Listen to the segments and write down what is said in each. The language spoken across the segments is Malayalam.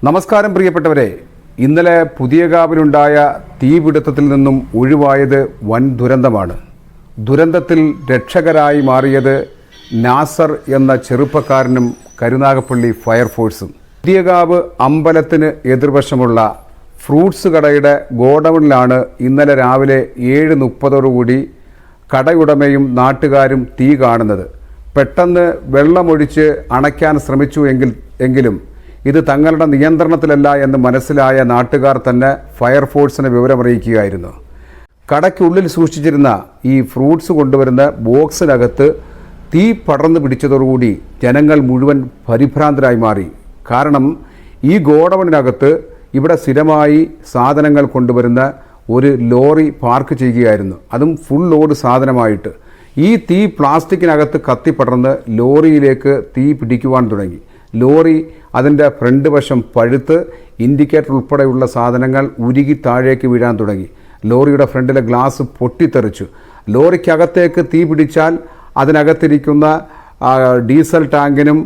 നമസ്കാരം പ്രിയപ്പെട്ടവരെ, ഇന്നലെ പുതിയകാവിലുണ്ടായ തീപിടുത്തത്തിൽ നിന്നും ഒഴിവായത് വൻ ദുരന്തമാണ്. ദുരന്തത്തിൽ രക്ഷകരായി മാറിയത് നാസർ എന്ന ചെറുപ്പക്കാരനും കരുനാഗപ്പള്ളി ഫയർഫോഴ്സും. പുതിയകാവ് അമ്പലത്തിന് എതിർവശമുള്ള ഫ്രൂട്ട്സ് കടയുടെ ഗോഡൌണിലാണ് ഇന്നലെ രാവിലെ 7:30 കടയുടമയും നാട്ടുകാരും തീ കാണുന്നത്. പെട്ടെന്ന് വെള്ളമൊഴിച്ച് അണയ്ക്കാൻ ശ്രമിച്ചു എങ്കിലും ഇത് തങ്ങളുടെ നിയന്ത്രണത്തിലല്ല എന്ന് മനസ്സിലായ നാട്ടുകാർ തന്നെ ഫയർഫോഴ്സിനെ വിവരമറിയിക്കുകയായിരുന്നു. കടയ്ക്കുള്ളിൽ സൂക്ഷിച്ചിരുന്ന ഈ ഫ്രൂട്ട്സ് കൊണ്ടുവരുന്ന ബോക്സിനകത്ത് തീ പടർന്നു പിടിച്ചതോടുകൂടി ജനങ്ങൾ മുഴുവൻ പരിഭ്രാന്തരായി മാറി. കാരണം ഈ ഗോഡൌണിനകത്ത് ഇവിടെ സ്ഥിരമായി സാധനങ്ങൾ കൊണ്ടുവരുന്ന ഒരു ലോറി പാർക്ക് ചെയ്യുകയായിരുന്നു, അതും ഫുൾ ലോഡ് സാധനമായിട്ട്. ഈ തീ പ്ലാസ്റ്റിക്കിനകത്ത് കത്തിപ്പടർന്ന് ലോറിയിലേക്ക് തീ പിടിക്കുവാൻ തുടങ്ങി. ലോറി അതിൻ്റെ ഫ്രണ്ട് വശം പഴുത്ത് ഇൻഡിക്കേറ്റർ ഉൾപ്പെടെയുള്ള സാധനങ്ങൾ ഉരുകി താഴേക്ക് വീഴാൻ തുടങ്ങി. ലോറിയുടെ ഫ്രണ്ടിലെ ഗ്ലാസ് പൊട്ടിത്തെറിച്ചു. ലോറിക്കകത്തേക്ക് തീ പിടിച്ചാൽ അതിനകത്തിരിക്കുന്ന ഡീസൽ ടാങ്കിനും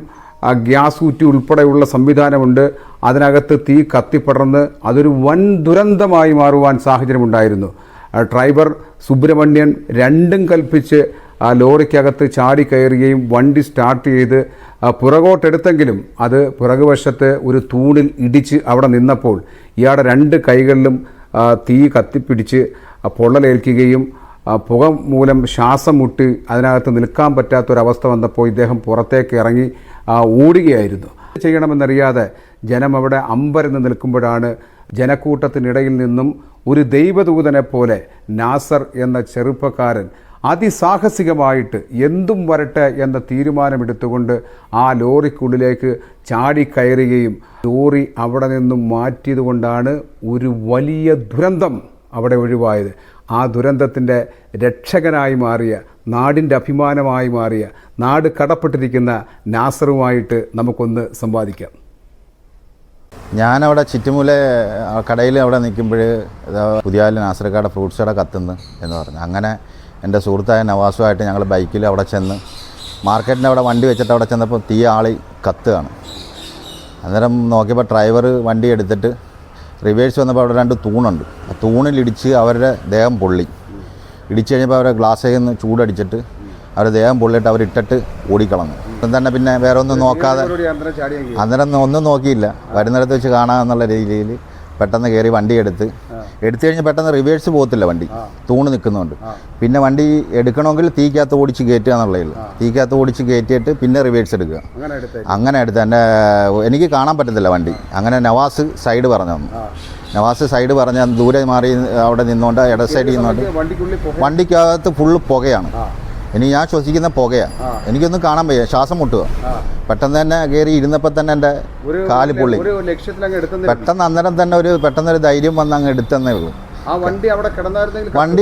ഗ്യാസ് കുറ്റി ഉൾപ്പെടെയുള്ള സംവിധാനമുണ്ട്. അതിനകത്ത് തീ കത്തിപ്പടർന്ന് അതൊരു വൻ ദുരന്തമായി മാറുവാൻ സാഹചര്യമുണ്ടായിരുന്നു. ഡ്രൈവർ സുബ്രഹ്മണ്യൻ രണ്ടും കൽപ്പിച്ച് ലോറിക്കകത്ത് ചാടിക്കയറുകയും വണ്ടി സ്റ്റാർട്ട് ചെയ്ത് പുറകോട്ടെടുത്തെങ്കിലും അത് പുറകുവശത്ത് ഒരു തൂണിൽ ഇടിച്ച് അവിടെ നിന്നപ്പോൾ ഇയാളുടെ 2 കൈകളിലും തീ കത്തിപ്പിടിച്ച് പൊള്ളലേൽക്കുകയും പുക മൂലം ശ്വാസം മുട്ടി അതിനകത്ത് നിൽക്കാൻ പറ്റാത്തൊരവസ്ഥ വന്നപ്പോൾ ഇദ്ദേഹം പുറത്തേക്ക് ഇറങ്ങി ഓടുകയായിരുന്നു. ചെയ്യണമെന്നറിയാതെ ജനം അവിടെ അമ്പരന്ന് നിൽക്കുമ്പോഴാണ് ജനക്കൂട്ടത്തിനിടയിൽ നിന്നും ഒരു ദൈവദൂതനെ പോലെ നാസർ എന്ന ചെറുപ്പക്കാരൻ അതിസാഹസികമായിട്ട് എന്തും വരട്ടെ എന്ന തീരുമാനമെടുത്തുകൊണ്ട് ആ ലോറിക്കുള്ളിലേക്ക് ചാടിക്കയറുകയും ലോറി അവിടെ നിന്നും മാറ്റിയതുകൊണ്ടാണ് ഒരു വലിയ ദുരന്തം അവിടെ ഒഴിവായത്. ആ ദുരന്തത്തിൻ്റെ രക്ഷകനായി മാറിയ, നാടിൻ്റെ അഭിമാനമായി മാറിയ, നാട് കടപ്പെട്ടിരിക്കുന്ന നാസറുമായിട്ട് നമുക്കൊന്ന് സംവാദിക്കാം. ഞാനവിടെ ചുറ്റുമൂല കടയിൽ അവിടെ നിൽക്കുമ്പോൾ പുതിയാല് നാസർക്കാട് ഫ്രൂട്ട്സ് കട കത്തുന്നു എന്ന് പറഞ്ഞു. അങ്ങനെ എൻ്റെ സുഹൃത്തായ നവാസുമായിട്ട് ഞങ്ങൾ ബൈക്കിൽ അവിടെ ചെന്ന് മാർക്കറ്റിൻ്റെ അവിടെ വണ്ടി വെച്ചിട്ട് അവിടെ ചെന്നപ്പോൾ തീ ആളി കത്തുകയാണ്. അന്നേരം നോക്കിയപ്പോൾ ഡ്രൈവർ വണ്ടി എടുത്തിട്ട് റിവേഴ്സ് വന്നപ്പോൾ അവിടെ 2 തൂണുണ്ട്. ആ തൂണിലിടിച്ച് അവരുടെ ദേഹം പൊള്ളി. ഇടിച്ച് കഴിഞ്ഞപ്പോൾ അവരെ ഗ്ലാസ്സിൽ നിന്ന് ചൂടടിച്ചിട്ട് അവരുടെ ദേഹം പൊള്ളിയിട്ട് അവരിട്ടിട്ട് ഓടിക്കളഞ്ഞു. തന്നെ പിന്നെ വേറെ ഒന്നും നോക്കാതെ അന്നേരം ഒന്നും നോക്കിയില്ല, വരുന്നിടത്ത് വെച്ച് കാണാമെന്നുള്ള രീതിയിൽ പെട്ടെന്ന് കയറി വണ്ടി എടുത്ത് കഴിഞ്ഞ് പെട്ടെന്ന് റിവേഴ്സ് പോകത്തില്ല, വണ്ടി തൂണ് നിൽക്കുന്നുണ്ട്. പിന്നെ വണ്ടി എടുക്കണമെങ്കിൽ തീക്കകത്ത് ഓടിച്ച് കയറ്റുക എന്നുള്ളതില്ല. തീക്കകത്ത് ഓടിച്ച് കയറ്റിയിട്ട് പിന്നെ റിവേഴ്സ് എടുക്കുക. അങ്ങനെ എടുത്ത് എനിക്ക് കാണാൻ പറ്റത്തില്ല വണ്ടി. അങ്ങനെ നവാസ് സൈഡ് പറഞ്ഞു തന്നു. നവാസ് സൈഡ് പറഞ്ഞ് ദൂരെ മാറി അവിടെ നിന്നുകൊണ്ട് ഇട സൈഡിൽ നിന്നുകൊണ്ട് വണ്ടിക്കകത്ത് ഫുള്ള് പുകയാണ്. ഇനി ഞാൻ ശ്വസിക്കുന്ന പുകയാണ്, എനിക്കൊന്നും കാണാൻ വയ്യ, ശ്വാസം മുട്ടുക. പെട്ടെന്ന് തന്നെ കയറി ഇരുന്നപ്പോൾ തന്നെ എൻ്റെ കാല് പൊള്ളി. പെട്ടെന്ന് അന്നേരം തന്നെ പെട്ടെന്നൊരു ധൈര്യം വന്ന് അങ്ങ് എടുത്തന്നേ ഉള്ളൂ. വണ്ടി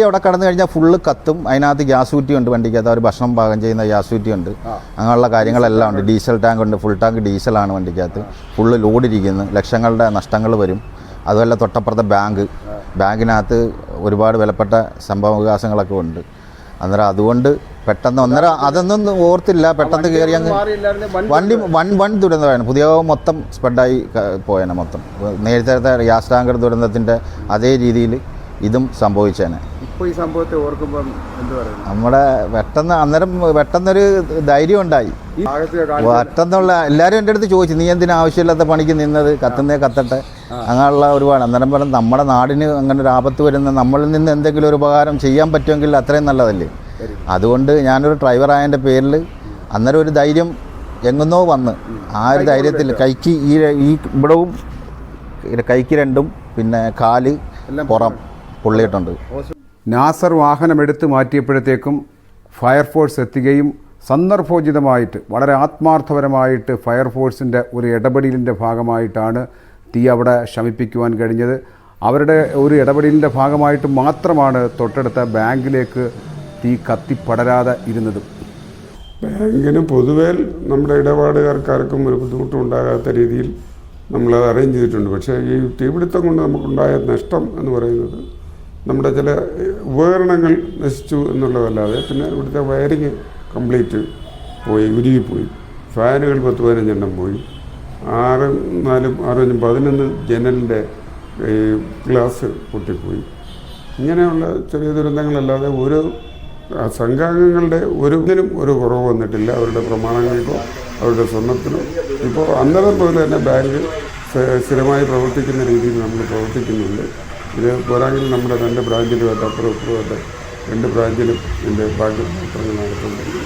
അവിടെ കിടന്നു കഴിഞ്ഞാൽ ഫുള്ള് കത്തും. അതിനകത്ത് ഗ്യാസ് കുറ്റി ഉണ്ട്, വണ്ടിക്കകത്ത് അവർ ഭക്ഷണം പാകം ചെയ്യുന്ന ഗ്യാസ് കുറ്റി ഉണ്ട്, അങ്ങനെയുള്ള കാര്യങ്ങളെല്ലാം ഉണ്ട്. ഡീസൽ ടാങ്ക് ഉണ്ട്, ഫുൾ ടാങ്ക് ഡീസലാണ് വണ്ടിക്കകത്ത്. ഫുള്ള് ലോഡിരിക്കുന്നു, ലക്ഷങ്ങളുടെ നഷ്ടങ്ങൾ വരും. അതുമല്ല തൊട്ടപ്പുറത്തെ ബാങ്കിനകത്ത് ഒരുപാട് വിലപ്പെട്ട സംഭവവികാസങ്ങളൊക്കെ ഉണ്ട്. അന്നേരം അതുകൊണ്ട് പെട്ടെന്ന് അതൊന്നും ഓർത്തില്ല, പെട്ടെന്ന് കയറി അങ്ങ് വണ്ടി വൺ ദുരന്തമായിരുന്നു. പുതിയ മൊത്തം സ്പ്രെഡായി പോയേനെ മൊത്തം. നേരത്തെ ഗ്യാസ് ടാങ്കർ ദുരന്തത്തിൻ്റെ അതേ രീതിയിൽ ഇതും സംഭവിച്ചേനെ. ഇപ്പോൾ ഈ സംഭവത്തെ ഓർക്കുമ്പം നമ്മുടെ പെട്ടെന്നൊരു ധൈര്യം ഉണ്ടായി. പെട്ടെന്നുള്ള എല്ലാവരും എൻ്റെ അടുത്ത് ചോദിച്ചു, നീ എന്തിനാ ആവശ്യമില്ലാത്ത പണിക്ക് നിന്നത്, കത്തട്ടെ അങ്ങനെയുള്ള ഒരുപാട്. അന്നേരം പറഞ്ഞ നമ്മുടെ നാടിന് അങ്ങനെ ഒരു ആപത്ത് വരുന്ന നമ്മളിൽ നിന്ന് എന്തെങ്കിലും ഒരു ഉപകാരം ചെയ്യാൻ പറ്റുമെങ്കിൽ അത്രയും നല്ലതല്ലേ. അതുകൊണ്ട് ഞാനൊരു ഡ്രൈവറായതിൻ്റെ പേരിൽ അന്നേരം ഒരു ധൈര്യം എങ്ങുന്നോ വന്ന് ആ ഒരു ധൈര്യത്തിൽ കൈക്ക് ഇവിടവും കൈക്ക് 2 പിന്നെ കാല് പുറം പൊള്ളിയിട്ടുണ്ട്. നാസർ വാഹനമെടുത്ത് മാറ്റിയപ്പോഴത്തേക്കും ഫയർഫോഴ്സ് എത്തുകയും സന്ദർഭോചിതമായിട്ട് വളരെ ആത്മാർത്ഥപരമായിട്ട് ഫയർഫോഴ്സിൻ്റെ ഒരു ഇടപെടലിൻ്റെ ഭാഗമായിട്ടാണ് തീ അവിടെ ശമിപ്പിക്കുവാൻ കഴിഞ്ഞത്. അവരുടെ ഒരു ഇടപെടലിൻ്റെ ഭാഗമായിട്ട് മാത്രമാണ് തൊട്ടടുത്ത ബാങ്കിലേക്ക് തീ കത്തിപ്പടരാതെ ഇരുന്നത്. ബാങ്കിന് പൊതുവേ നമ്മുടെ ഇടപാടുകാർക്കാർക്കും ഒരു ബുദ്ധിമുട്ടും ഉണ്ടാകാത്ത രീതിയിൽ നമ്മളത് അറേഞ്ച് ചെയ്തിട്ടുണ്ട്. പക്ഷേ ഈ തീപിടുത്തം കൊണ്ട് നമുക്കുണ്ടായ നഷ്ടം എന്ന് പറയുന്നത് നമ്മുടെ ചില ഉപകരണങ്ങൾ നശിച്ചു എന്നുള്ളതല്ലാതെ പിന്നെ ഇവിടുത്തെ വയറിങ് കംപ്ലീറ്റ് പോയി, ഉരുകിപ്പോയി. ഫാനുകൾ 10-15 എണ്ണം പോയി. 11 ജനലിൻ്റെ ഈ ഗ്ലാസ് പൊട്ടിപ്പോയി. ഇങ്ങനെയുള്ള ചെറിയ ദുരന്തങ്ങളല്ലാതെ ഓരോ സംഘാംഗങ്ങളുടെ ഇതിനും ഒരു കുറവ് വന്നിട്ടില്ല. അവരുടെ പ്രമാണങ്ങൾക്കോ അവരുടെ സ്വർണ്ണത്തിനോ. ഇപ്പോൾ അന്നേരം പോലെ തന്നെ ബാങ്ക് സ്ഥിരമായി പ്രവർത്തിക്കുന്ന രീതിയിൽ നമ്മൾ പ്രവർത്തിക്കുന്നുണ്ട്. ഇത് പോരാങ്കിൽ നമ്മുടെ 2 ബ്രാഞ്ചിലുമായിട്ട് അപ്പുറമായിട്ട് 2 ബ്രാഞ്ചിലും ഇതിൻ്റെ ബാങ്ക് പ്രവർത്തനങ്ങൾ നടത്തുന്നുണ്ട്.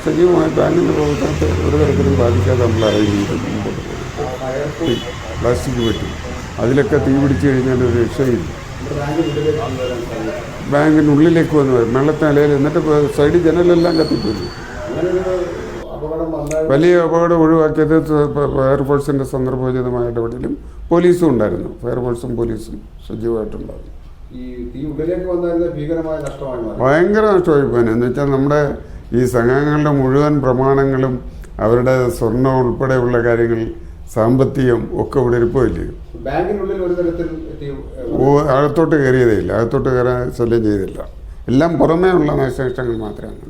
സജീവമായി ബാങ്കിൻ്റെ പ്രവർത്തനത്തെ ഒരു തരത്തിലും ബാധിക്കാതെ നമ്മൾ അറേഞ്ച് ചെയ്ത് മുമ്പോട്ട് പോകും. പ്ലാസ്റ്റിക് പറ്റും, അതിലൊക്കെ തീ പിടിച്ചു കഴിഞ്ഞാൽ ഒരു രക്ഷയില്ല. ബാങ്കിനുള്ളിലേക്ക് വന്ന് വരും, വെള്ളത്തിനലയിൽ എന്നിട്ട് സൈഡ് ജനലെല്ലാം കത്തിപ്പോയി. വലിയ അപകടം ഒഴിവാക്കിയത് ഫയർഫോഴ്സിൻ്റെ സന്ദർഭോചിതമായ ഇടപെടലും പോലീസും ഉണ്ടായിരുന്നു. ഫയർഫോഴ്സും പോലീസും സജീവമായിട്ടുണ്ടായിരുന്നു. ഭയങ്കര നഷ്ടമായി പോയി. എന്ന് വെച്ചാൽ നമ്മുടെ ഈ സംഘങ്ങളുടെ മുഴുവൻ പ്രമാണങ്ങളും അവരുടെ സ്വർണ്ണം ഉൾപ്പെടെയുള്ള കാര്യങ്ങൾ, സാമ്പത്തികം ഒക്കെ ഇവിടെ ഇരിപ്പില്ലേ. ബാങ്കിനുള്ളിൽ ഒരു തരത്തിൽ അകത്തോട്ട് കയറിയതേ ഇല്ല, അകത്തോട്ട് കയറാൻ ശല്യം ചെയ്തില്ല. എല്ലാം പുറമേ ഉള്ള നാശനഷ്ടങ്ങൾ മാത്രമാണ്.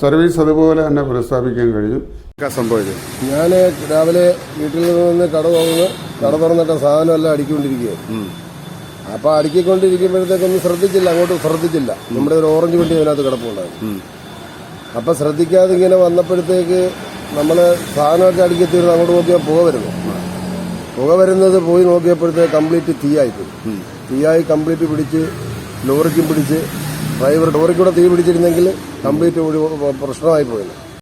സർവീസ് അതുപോലെ തന്നെ പുനഃസ്ഥാപിക്കാൻ കഴിഞ്ഞു. സംഭവിച്ചത് ഞാൻ രാവിലെ വീട്ടിൽ നിന്ന് കട തുറന്നിട്ട് സാധനം എല്ലാം അടുക്കിക്കൊണ്ടിരിക്കുകയാണ്. അപ്പോൾ അടുക്കിക്കൊണ്ടിരിക്കുമ്പോഴത്തേക്കൊന്നും അങ്ങോട്ട് ശ്രദ്ധിച്ചില്ല. നമ്മുടെ ഒരു ഓറഞ്ച് വണ്ടി അതിനകത്ത് കിടപ്പുണ്ടായിരുന്നു. അപ്പം ശ്രദ്ധിക്കാതെ ഇങ്ങനെ വന്നപ്പോഴത്തേക്ക് നമ്മൾ സാധനമൊക്കെ അടുക്കി തീർന്ന് അങ്ങോട്ട് നോക്കിയാൽ പുക വരുന്നത് പോയി നോക്കിയപ്പോഴത്തേക്ക് കംപ്ലീറ്റ് തീയായി കംപ്ലീറ്റ് പിടിച്ച് ലോറിക്കും പിടിച്ച് ലോറിക്കൂടെ തീ പിടിച്ചിരുന്നെങ്കിൽ കംപ്ലീറ്റ് പ്രശ്നമായി പോയിരുന്നു.